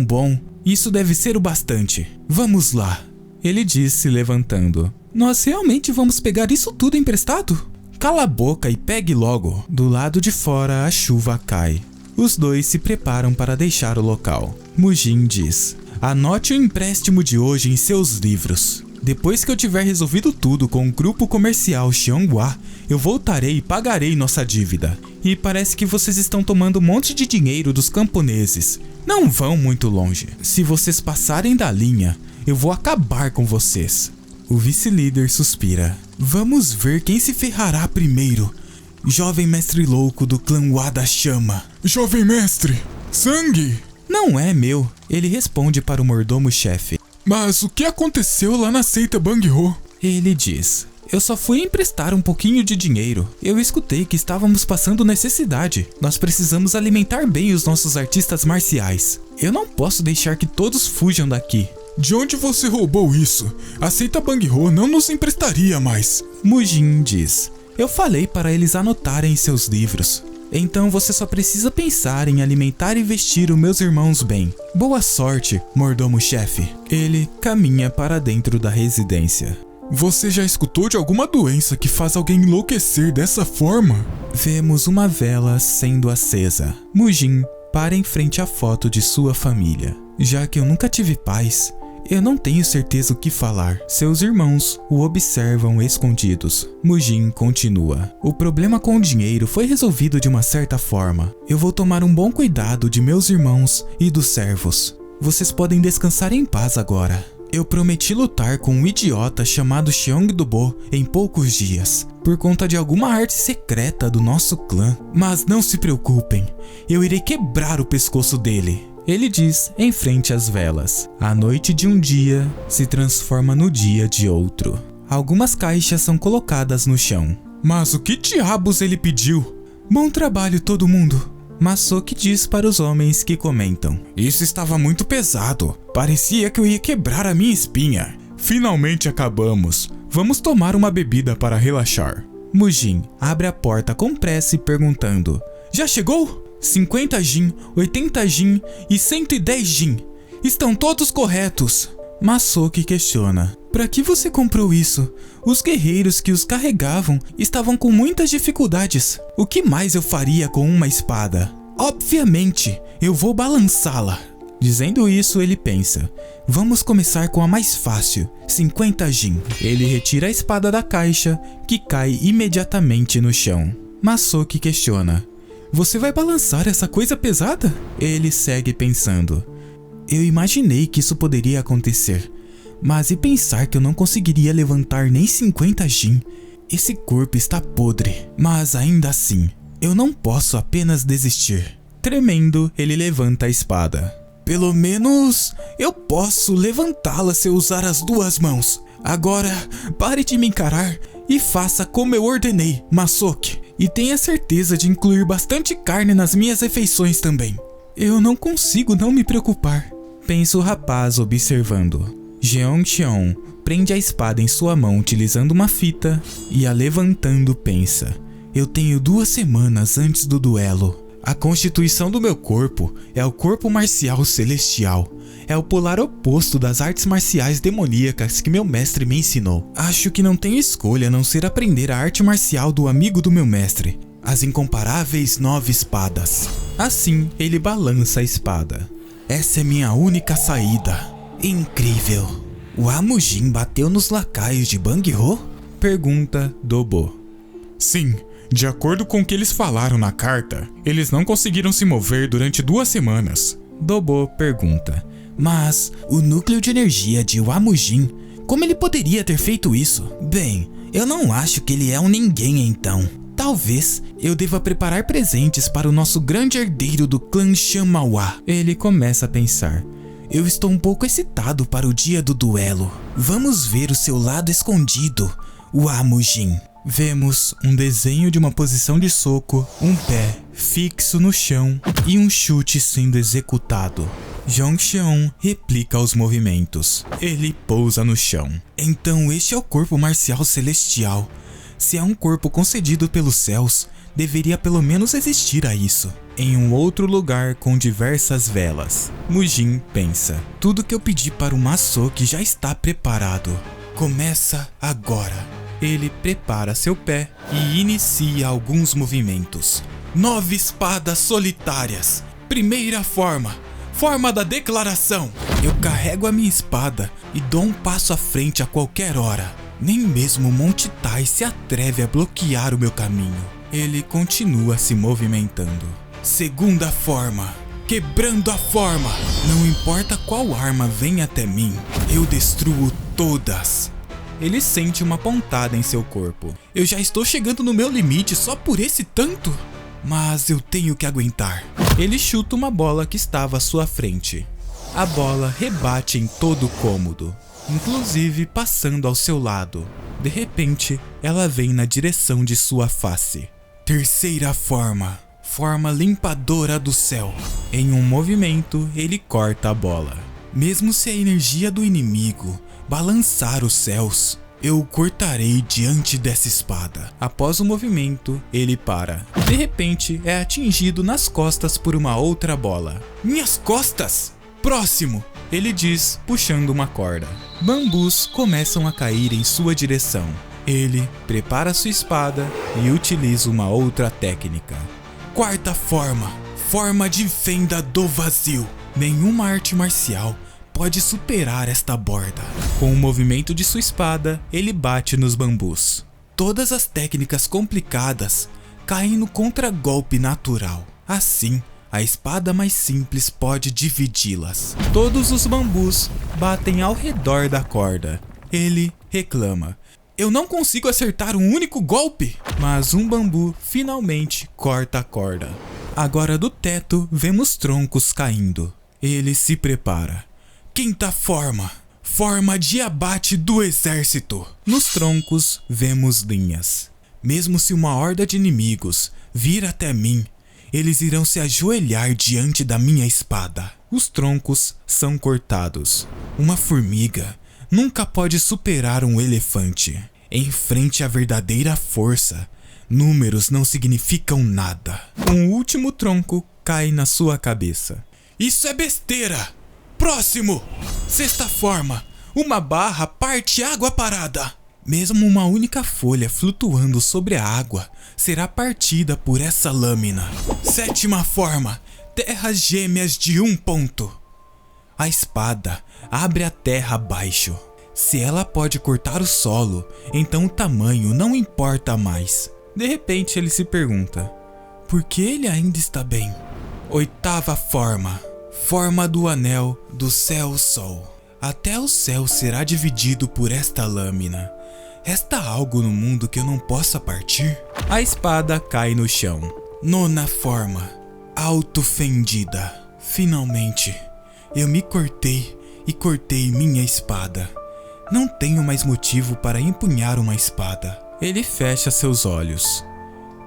bom, isso deve ser o bastante. Vamos lá. Ele diz, se levantando: nós realmente vamos pegar isso tudo emprestado? Cala a boca e pegue logo. Do lado de fora a chuva cai. Os dois se preparam para deixar o local. Mujin diz: anote o empréstimo de hoje em seus livros. Depois que eu tiver resolvido tudo com o grupo comercial Xianghua, eu voltarei e pagarei nossa dívida. E parece que vocês estão tomando um monte de dinheiro dos camponeses. Não vão muito longe. Se vocês passarem da linha, eu vou acabar com vocês. O vice-líder suspira: vamos ver quem se ferrará primeiro. Jovem mestre louco do clã Hua da Chama. Jovem mestre, sangue! Não é meu, ele responde para o mordomo-chefe. Mas o que aconteceu lá na seita Bang-ho? Ele diz: eu só fui emprestar um pouquinho de dinheiro. Eu escutei que estávamos passando necessidade. Nós precisamos alimentar bem os nossos artistas marciais. Eu não posso deixar que todos fujam daqui. De onde você roubou isso? A seita Bang-ho não nos emprestaria mais. Mujin diz: eu falei para eles anotarem em seus livros. Então você só precisa pensar em alimentar e vestir os meus irmãos bem. Boa sorte, mordomo-chefe. Ele caminha para dentro da residência. Você já escutou de alguma doença que faz alguém enlouquecer dessa forma? Vemos uma vela sendo acesa. Mujin para em frente à foto de sua família. Já que eu nunca tive paz, eu não tenho certeza o que falar. Seus irmãos o observam escondidos. Mujin continua: o problema com o dinheiro foi resolvido de uma certa forma. Eu vou tomar um bom cuidado de meus irmãos e dos servos. Vocês podem descansar em paz agora. Eu prometi lutar com um idiota chamado Xiong Dubo em poucos dias, por conta de alguma arte secreta do nosso clã. Mas não se preocupem, eu irei quebrar o pescoço dele. Ele diz em frente às velas. A noite de um dia se transforma no dia de outro. Algumas caixas são colocadas no chão. Mas o que diabos ele pediu? Bom trabalho, todo mundo. Masoki diz para os homens que comentam: isso estava muito pesado. Parecia que eu ia quebrar a minha espinha. Finalmente acabamos. Vamos tomar uma bebida para relaxar. Mujin abre a porta com pressa perguntando: já chegou? 50 jin, 80 jin e 110 jin. Estão todos corretos. Masoki questiona: "Pra que você comprou isso? Os guerreiros que os carregavam estavam com muitas dificuldades. O que mais eu faria com uma espada? Obviamente, eu vou balançá-la." Dizendo isso, ele pensa: "Vamos começar com a mais fácil, 50 Jin." Ele retira a espada da caixa, que cai imediatamente no chão. Masoki questiona: "Você vai balançar essa coisa pesada?" Ele segue pensando: "Eu imaginei que isso poderia acontecer, mas e pensar que eu não conseguiria levantar nem 50 Jin? Esse corpo está podre, mas ainda assim, eu não posso apenas desistir." Tremendo, ele levanta a espada. "Pelo menos eu posso levantá-la se eu usar as duas mãos. Agora, pare de me encarar e faça como eu ordenei, Masoki. E tenha certeza de incluir bastante carne nas minhas refeições também." "Eu não consigo não me preocupar", pensa o rapaz observando. Jeongcheon prende a espada em sua mão utilizando uma fita e a levantando pensa: "Eu tenho 2 semanas antes do duelo. A constituição do meu corpo é o corpo marcial celestial. É o polar oposto das artes marciais demoníacas que meu mestre me ensinou. Acho que não tenho escolha a não ser aprender a arte marcial do amigo do meu mestre, as incomparáveis 9 espadas." Assim, ele balança a espada. "Essa é minha única saída." "Incrível. O Amujin bateu nos lacaios de Bang-ho?" Pergunta Dobo. Sim, de acordo com o que eles falaram na carta, eles não conseguiram se mover durante 2 semanas. Dobo pergunta: "Mas o núcleo de energia de Wamujin, como ele poderia ter feito isso?" "Bem, eu não acho que ele é um ninguém então. Talvez eu deva preparar presentes para o nosso grande herdeiro do clã Shamawa." Ele começa a pensar: "Eu estou um pouco excitado para o dia do duelo. Vamos ver o seu lado escondido, Wamujin." Vemos um desenho de uma posição de soco, um pé fixo no chão e um chute sendo executado. Jeongcheon replica os movimentos. Ele pousa no chão. "Então este é o corpo marcial celestial. Se é um corpo concedido pelos céus, deveria pelo menos existir a isso." Em um outro lugar com diversas velas, Mujin pensa: "Tudo que eu pedi para o Masoki já está preparado. Começa agora." Ele prepara seu pé e inicia alguns movimentos. 9 espadas solitárias. Primeira forma. Forma da declaração. Eu carrego a minha espada e dou um passo à frente a qualquer hora. Nem mesmo Monte Tai se atreve a bloquear o meu caminho. Ele continua se movimentando. Segunda forma. Quebrando a forma. Não importa qual arma vem até mim, eu destruo todas. Ele sente uma pontada em seu corpo. "Eu já estou chegando no meu limite só por esse tanto? Mas eu tenho que aguentar." Ele chuta uma bola que estava à sua frente. A bola rebate em todo o cômodo, inclusive passando ao seu lado. De repente, ela vem na direção de sua face. Terceira forma. Forma limpadora do céu. Em um movimento, ele corta a bola. Mesmo se a energia do inimigo balançar os céus, eu o cortarei diante dessa espada. Após o movimento, ele para. De repente, é atingido nas costas por uma outra bola. "Minhas costas! Próximo!" ele diz, puxando uma corda. Bambus começam a cair em sua direção. Ele prepara sua espada e utiliza uma outra técnica. Quarta forma. Forma de fenda do vazio. Nenhuma arte marcial pode superar esta borda. Com o movimento de sua espada, ele bate nos bambus. Todas as técnicas complicadas caem no contragolpe natural. Assim, a espada mais simples pode dividi-las. Todos os bambus batem ao redor da corda. Ele reclama: "Eu não consigo acertar um único golpe!" Mas um bambu finalmente corta a corda. Agora do teto vemos troncos caindo. Ele se prepara. Quinta forma. Forma de abate do exército. Nos troncos vemos linhas. Mesmo se uma horda de inimigos vir até mim, eles irão se ajoelhar diante da minha espada. Os troncos são cortados. Uma formiga nunca pode superar um elefante. Em frente à verdadeira força, números não significam nada. Um último tronco cai na sua cabeça. "Isso é besteira! Próximo! Sexta forma. uma barra parte água parada. Mesmo uma única folha flutuando sobre a água será partida por essa lâmina. 7ª forma, terras gêmeas de 1 ponto. A espada abre a terra abaixo. Se ela pode cortar o solo, então o tamanho não importa mais. De repente ele se pergunta, por que ele ainda está bem? 8ª forma, forma do anel do céu-sol. Até o céu será dividido por esta lâmina. Resta algo no mundo que eu não possa partir? A espada cai no chão. 9ª forma, autofendida. Finalmente, eu me cortei e cortei minha espada. Não tenho mais motivo para empunhar uma espada. Ele fecha seus olhos.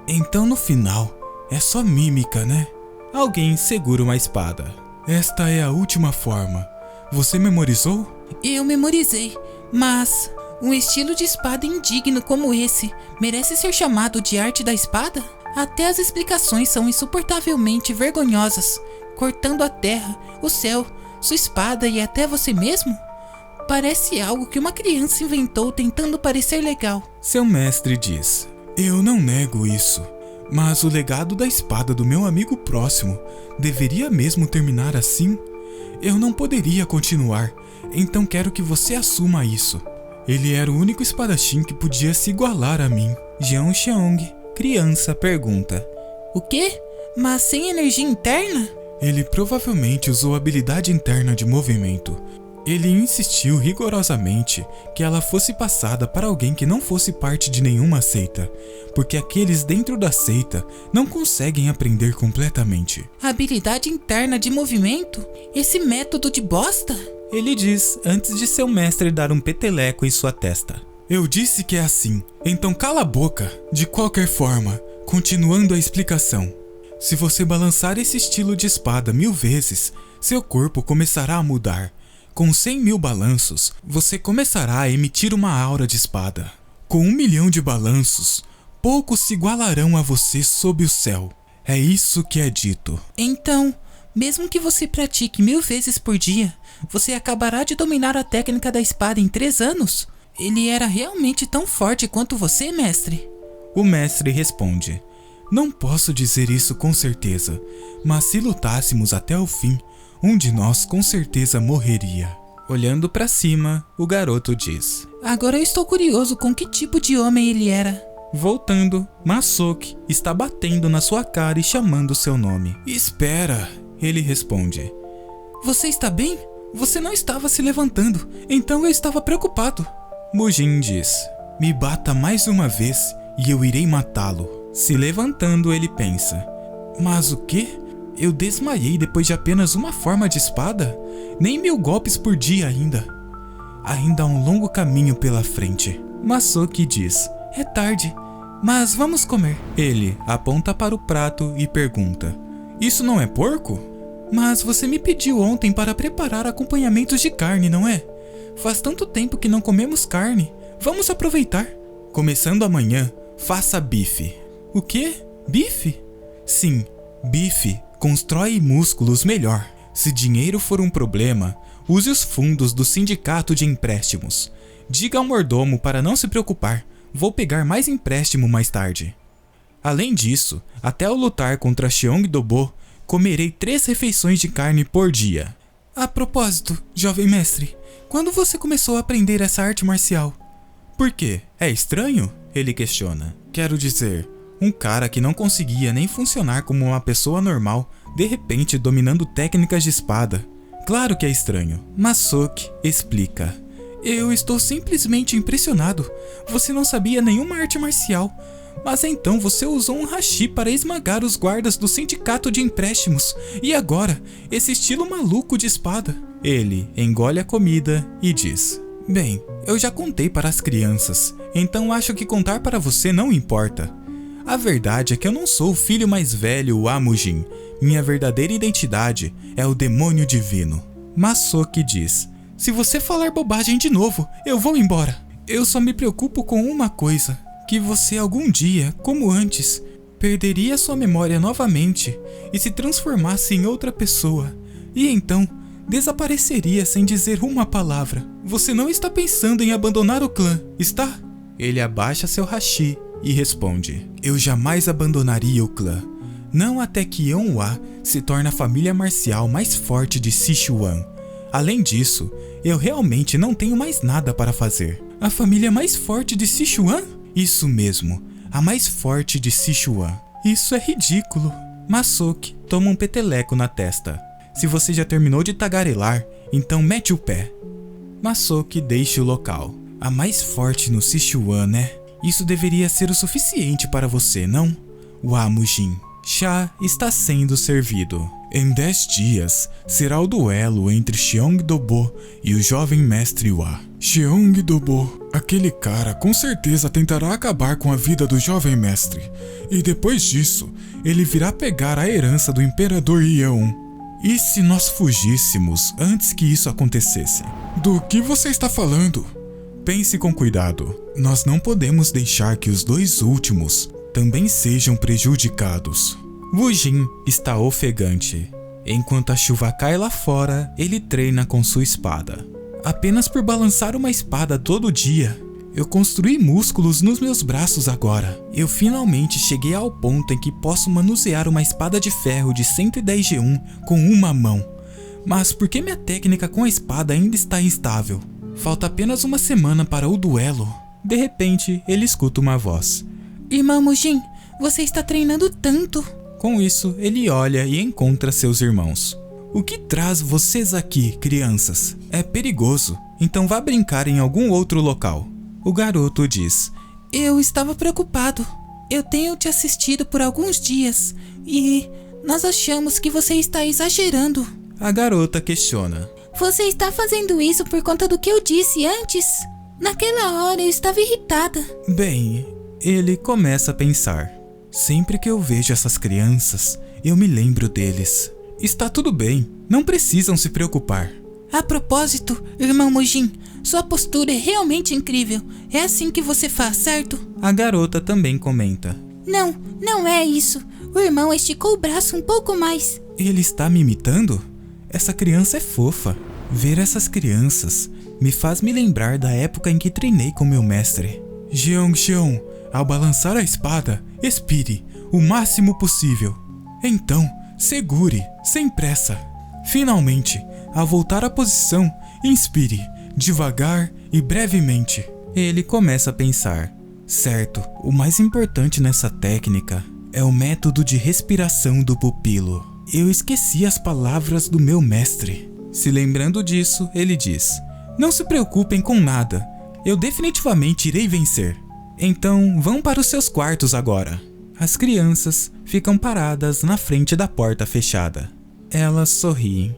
Então no final, é só mímica, né? Alguém segura uma espada. Esta é a última forma. Você memorizou? Eu memorizei, mas um estilo de espada indigno como esse merece ser chamado de arte da espada? Até as explicações são insuportavelmente vergonhosas, cortando a terra, o céu, sua espada e até você mesmo? Parece algo que uma criança inventou tentando parecer legal. Seu mestre diz, eu não nego isso, mas o legado da espada do meu amigo próximo deveria mesmo terminar assim? Eu não poderia continuar, então quero que você assuma isso. Ele era o único espadachim que podia se igualar a mim. Jeon Cheong, criança, pergunta, O quê? Mas sem energia interna? ele provavelmente usou habilidade interna de movimento. Ele insistiu rigorosamente que ela fosse passada para alguém que não fosse parte de nenhuma seita, porque aqueles dentro da seita não conseguem aprender completamente. Habilidade interna de movimento? Esse método de bosta? Ele diz antes de seu mestre dar um peteleco em sua testa. Eu disse que é assim, então cala a boca. De qualquer forma, continuando a explicação. Se você balançar esse estilo de espada 1000 vezes, seu corpo começará a mudar. Com 100.000 balanços, você começará a emitir uma aura de espada. Com 1 milhão de balanços, poucos se igualarão a você sob o céu. É isso que é dito. Então, mesmo que você pratique 1000 vezes por dia, você acabará de dominar a técnica da espada em 3 anos? Ele era realmente tão forte quanto você, mestre? O mestre responde, não posso dizer isso com certeza, mas se lutássemos até o fim, um de nós com certeza morreria. Olhando para cima, o garoto diz, Agora eu estou curioso com que tipo de homem ele era. Voltando, Masoki está batendo na sua cara e chamando seu nome. Espera, ele responde. Você está bem? Você não estava se levantando, então eu estava preocupado. Mujin diz, me bata mais uma vez e eu irei matá-lo. Se levantando, ele pensa, mas o quê? Eu desmaiei depois de apenas uma forma de espada? Nem 1000 golpes por dia ainda. Ainda há um longo caminho pela frente. Masoki diz, é tarde, mas vamos comer. Ele aponta para o prato e pergunta, isso não é porco? Mas você me pediu ontem para preparar acompanhamentos de carne, não é? Faz tanto tempo que não comemos carne. Vamos aproveitar. Começando amanhã, faça bife. O quê? Bife? Sim, bife constrói músculos melhor. Se dinheiro for um problema, use os fundos do sindicato de empréstimos. Diga ao mordomo para não se preocupar, vou pegar mais empréstimo mais tarde. Além disso, até ao lutar contra Cheong Dobo, comerei 3 refeições de carne por dia. A propósito, jovem mestre, quando você começou a aprender essa arte marcial? Por quê? É estranho? Ele questiona. Quero dizer, um cara que não conseguia nem funcionar como uma pessoa normal, de repente dominando técnicas de espada. Claro que é estranho. Masoki explica. Eu estou simplesmente impressionado. Você não sabia nenhuma arte marcial. Mas então você usou um hashi para esmagar os guardas do sindicato de empréstimos. E agora, esse estilo maluco de espada. Ele engole a comida e diz, bem, eu já contei para as crianças, então acho que contar para você não importa. A verdade é que eu não sou o filho mais velho, o Amujin. Minha verdadeira identidade é o demônio divino. Masoki diz, se você falar bobagem de novo, eu vou embora. Eu só me preocupo com uma coisa, que você algum dia, como antes, perderia sua memória novamente e se transformasse em outra pessoa. E então, desapareceria sem dizer uma palavra. Você não está pensando em abandonar o clã, está? Ele abaixa seu hashi e responde: eu jamais abandonaria o clã. Não até que Yeonhwa se torne a família marcial mais forte de Sichuan. Além disso, eu realmente não tenho mais nada para fazer. A família mais forte de Sichuan? Isso mesmo, a mais forte de Sichuan. Isso é ridículo. Masoki toma um peteleco na testa. Se você já terminou de tagarelar, então mete o pé. Masoki deixa o local. A mais forte no Sichuan, né? Isso deveria ser o suficiente para você, não? Mujin. Chá está sendo servido. Em 10 dias, será o duelo entre Cheongdo-bo e o jovem mestre Hwa. Cheongdo-bo, aquele cara com certeza tentará acabar com a vida do jovem mestre. E depois disso, ele virá pegar a herança do imperador Yeon. E se nós fugíssemos antes que isso acontecesse? Do que você está falando? Pense com cuidado. Nós não podemos deixar que os 2 últimos também sejam prejudicados. Wujin está ofegante. Enquanto a chuva cai lá fora, ele treina com sua espada. Apenas por balançar uma espada todo dia, eu construí músculos nos meus braços agora. Eu finalmente cheguei ao ponto em que posso manusear uma espada de ferro de 110 G1 com uma mão. Mas por que minha técnica com a espada ainda está instável? Falta apenas uma semana para o duelo. De repente, ele escuta uma voz. Irmão Mujin, você está treinando tanto. Com isso, ele olha e encontra seus irmãos. O que traz vocês aqui, crianças? É perigoso, então vá brincar em algum outro local. O garoto diz: eu estava preocupado. Eu tenho te assistido por alguns dias e nós achamos que você está exagerando. A garota questiona: você está fazendo isso por conta do que eu disse antes? Naquela hora eu estava irritada. Bem, ele começa a pensar. Sempre que eu vejo essas crianças, eu me lembro deles. Está tudo bem, não precisam se preocupar. A propósito, irmão Mujin, sua postura é realmente incrível. É assim que você faz, certo? A garota também comenta: Não é isso. O irmão esticou o braço um pouco mais. Ele está me imitando? Essa criança é fofa. Ver essas crianças me faz me lembrar da época em que treinei com meu mestre. Jeong, ao balançar a espada, expire o máximo possível. Então, segure, sem pressa. Finalmente, ao voltar à posição, inspire, devagar e brevemente. Ele começa a pensar: certo, o mais importante nessa técnica é o método de respiração do pupilo. Eu esqueci as palavras do meu mestre. Se lembrando disso, ele diz: não se preocupem com nada, eu definitivamente irei vencer. Então vão para os seus quartos agora. As crianças ficam paradas na frente da porta fechada. Elas sorriem.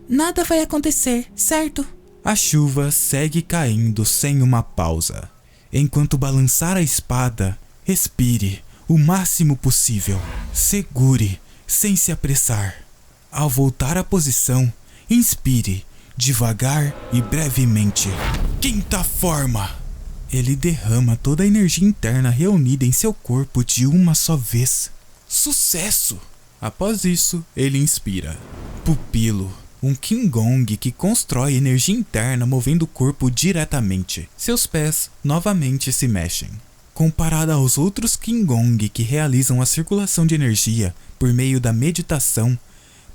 Nada vai acontecer, certo? A chuva segue caindo sem uma pausa. Enquanto balançar a espada, respire o máximo possível. Segure, sem se apressar. Ao voltar à posição, inspire, devagar e brevemente. Quinta forma! Ele derrama toda a energia interna reunida em seu corpo de uma só vez. Sucesso! Após isso, ele inspira. Pupilo, um Qigong que constrói energia interna movendo o corpo diretamente. Seus pés novamente se mexem. Comparado aos outros Qigong que realizam a circulação de energia por meio da meditação,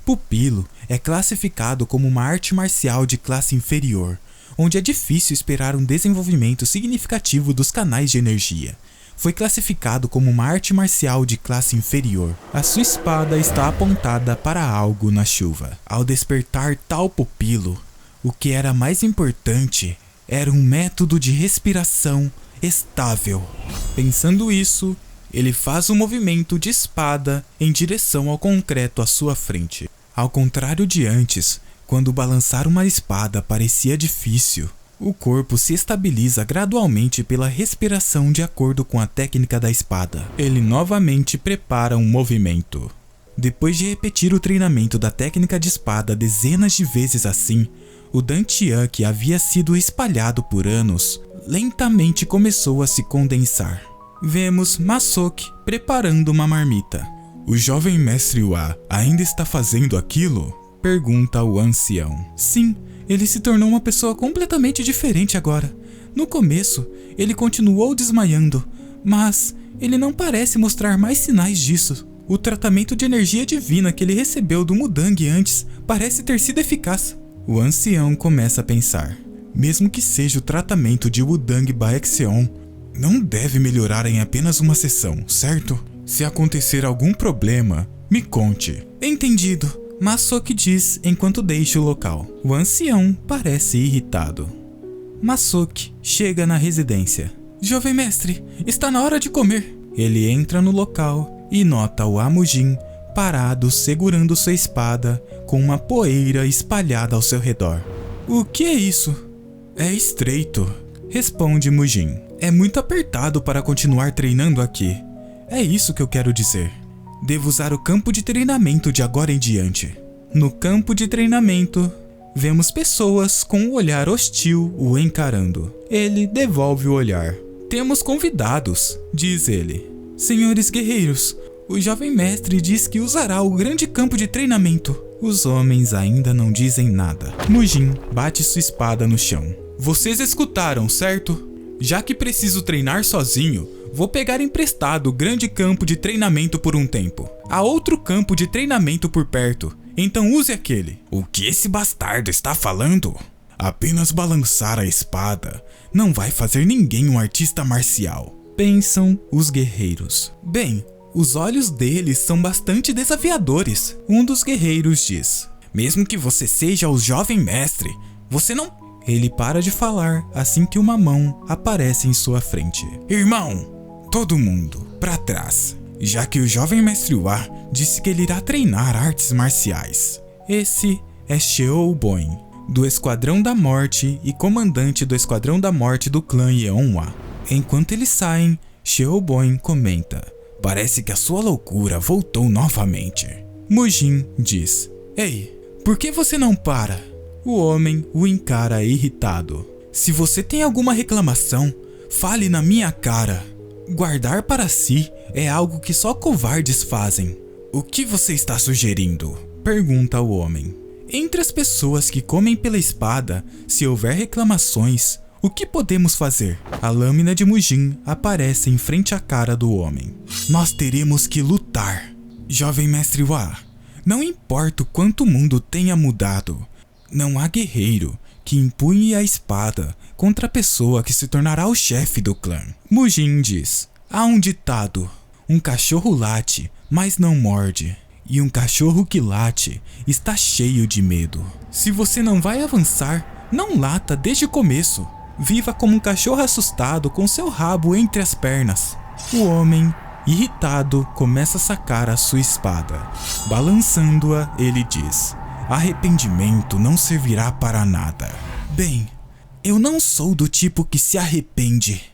Pupilo é classificado como uma arte marcial de classe inferior, onde é difícil esperar um desenvolvimento significativo dos canais de energia. Foi classificado como uma arte marcial de classe inferior. A sua espada está apontada para algo na chuva. Ao despertar tal pupilo, o que era mais importante era um método de respiração estável. Pensando isso, ele faz um movimento de espada em direção ao concreto à sua frente. Ao contrário de antes, quando balançar uma espada parecia difícil, o corpo se estabiliza gradualmente pela respiração de acordo com a técnica da espada. Ele novamente prepara um movimento. Depois de repetir o treinamento da técnica de espada dezenas de vezes assim, o Dantian que havia sido espalhado por anos, lentamente começou a se condensar. Vemos Masoki preparando uma marmita. O jovem mestre Hwa ainda está fazendo aquilo? Pergunta o ancião. Sim, ele se tornou uma pessoa completamente diferente agora. No começo, ele continuou desmaiando, mas ele não parece mostrar mais sinais disso. O tratamento de energia divina que ele recebeu do Mudang antes parece ter sido eficaz. O ancião começa a pensar. Mesmo que seja o tratamento de Wudang Baekseon, não deve melhorar em apenas uma sessão, certo? Se acontecer algum problema, me conte. Entendido, Masoki diz enquanto deixa o local. O ancião parece irritado. Masoki chega na residência. Jovem mestre, está na hora de comer. Ele entra no local e nota o Amujin parado segurando sua espada com uma poeira espalhada ao seu redor. O que é isso? É estreito, responde Mujin. É muito apertado para continuar treinando aqui. É isso que eu quero dizer. Devo usar o campo de treinamento de agora em diante. No campo de treinamento, vemos pessoas com um olhar hostil o encarando. Ele devolve o olhar. Temos convidados, diz ele. Senhores guerreiros, o jovem mestre diz que usará o grande campo de treinamento. Os homens ainda não dizem nada. Mujin bate sua espada no chão. Vocês escutaram, certo? Já que preciso treinar sozinho, vou pegar emprestado o grande campo de treinamento por um tempo. Há outro campo de treinamento por perto, então use aquele. O que esse bastardo está falando? Apenas balançar a espada não vai fazer ninguém um artista marcial, pensam os guerreiros. Bem, os olhos deles são bastante desafiadores. Um dos guerreiros diz. Mesmo que você seja o jovem mestre, você não... Ele para de falar assim que uma mão aparece em sua frente. Irmão, todo mundo, pra trás. Já que o jovem mestre Wa disse que ele irá treinar artes marciais. Esse é Sheo Boin, do Esquadrão da Morte e comandante do Esquadrão da Morte do clã Yeonhwa. Enquanto eles saem, Sheo Boin comenta. Parece que a sua loucura voltou novamente. Mujin diz. Ei, por que você não para? O homem o encara irritado. Se você tem alguma reclamação, fale na minha cara. Guardar para si é algo que só covardes fazem. O que você está sugerindo? Pergunta o homem. Entre as pessoas que comem pela espada, se houver reclamações, o que podemos fazer? A lâmina de Mujin aparece em frente à cara do homem. Nós teremos que lutar. Jovem mestre Wa, não importa o quanto o mundo tenha mudado, não há guerreiro que empunhe a espada contra a pessoa que se tornará o chefe do clã. Mujin diz. Há um ditado. Um cachorro late, mas não morde. E um cachorro que late está cheio de medo. Se você não vai avançar, não lata desde o começo. Viva como um cachorro assustado com seu rabo entre as pernas. O homem, irritado, começa a sacar a sua espada. Balançando-a, ele diz. Arrependimento não servirá para nada. Bem, eu não sou do tipo que se arrepende.